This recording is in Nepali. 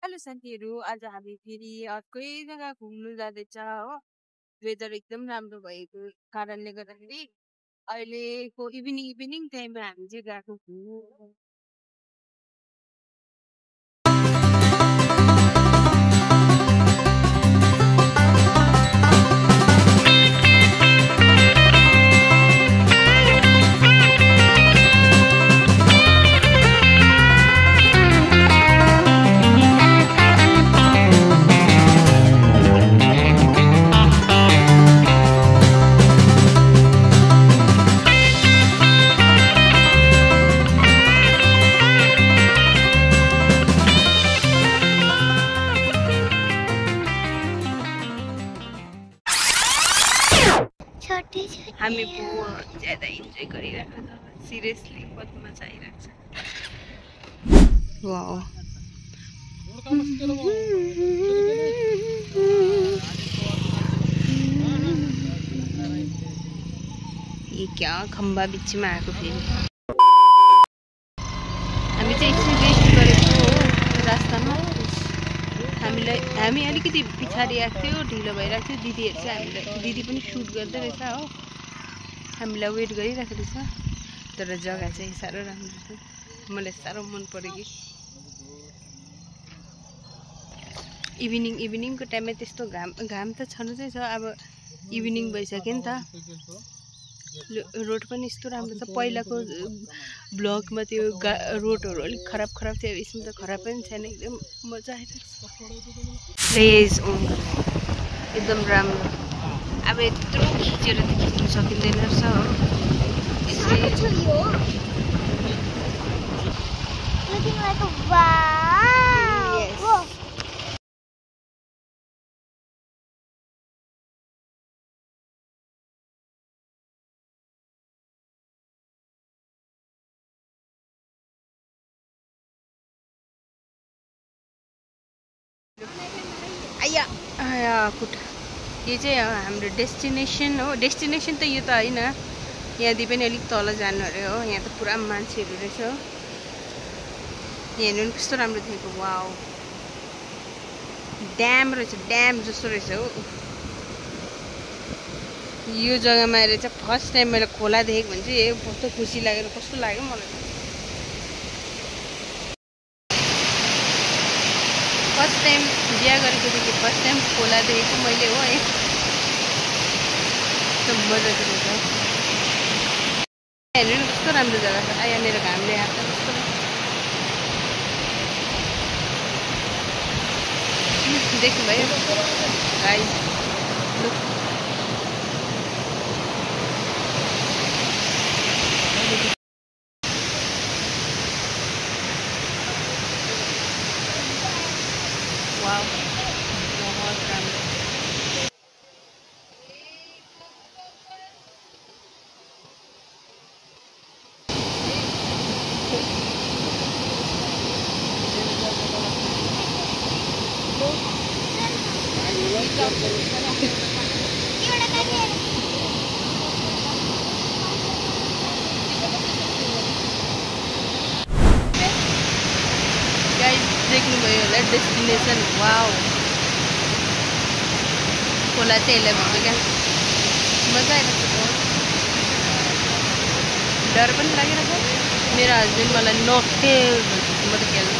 हेलो साथीहरू, आज हामी फेरि अर्कै जग्गा घुम्नु जाँदैछ हो। वेदर एकदम राम्रो भएको कारणले गर्दाखेरि अहिलेको इभिनिङ इभिनिङ टाइममा हामी चाहिँ गएको घुम्नु। हामी बहुत ज्यादा इन्जोय गरिरहेको छ। सिरियसली बहुत मजा आइरहेको छ। वाओ, ये क्या खम्बा बिचमा आएको फेरि। हामी चाहिँ एकछिन रेस्ट गरेको हो रास्तामा। हामी अलिकति पछाडि आएको थियो, ढिलो भइरहेको थियो। दिदीहरू चाहिँ हामीलाई, दिदी पनि सुट गर्दै रहेछ हो, हामीलाई वेट गरिरहेको रहेछ। तर जग्गा चाहिँ साह्रो राम्रो छ, मलाई साह्रो मन पर्यो कि इभिनिङको टाइममा त्यस्तो घाम त छनु चाहिँ छ। अब इभिनिङ भइसक्यो नि त, रोड पनि यस्तो राम्रो छ। पहिलाको ब्लगमा त्यो रोडहरू अलिक खराब थियो, यसमा त खराब पनि छैन, एकदम मजा आइरहेको छ। एकदम राम्रो। अब यत्रो खिचेर त खिच्नु सकिँदैन रहेछ हो, खुट्टा। यो चाहिँ हाम्रो डेस्टिनेसन हो। डेस्टिनेसन त यो त होइन, यहाँदेखि पनि अलिक तल जानु अरे हो। यहाँ त पुरा मान्छेहरू रहेछ हो। यहाँ हेर्नु पनि कस्तो राम्रो देखेको। वाउ, ड्याम रहेछ, ड्याम जस्तो रहेछ हो। यो जग्गामा आएर चाहिँ फर्स्ट टाइम मैले खोला देखेको भने चाहिँ कस्तो खुसी लागेर कस्तो लाग्यो मलाई। फर्स्ट टाइम बिहा गरेकोदेखि फर्स्ट टाइम खोला देखेको मैले हो। एकदम मजाको रहेछ। हेर्नु नि कस्तो राम्रो जग्गा छ। आया मेरो घामले आएको कस्तो देख्नुभयो गाइस। वाव, बहुत राम्रो। गाइस देख्नुभयो होला डेस्टिनेसन। वाउ, खोला चाहिँ यसलाई भन्छ क्या। मजा आइरहेको छ, डर पनि लागिरहेको। मेरो हस्बेन्ड मलाई नखेल भन्छ, म त खेल्नु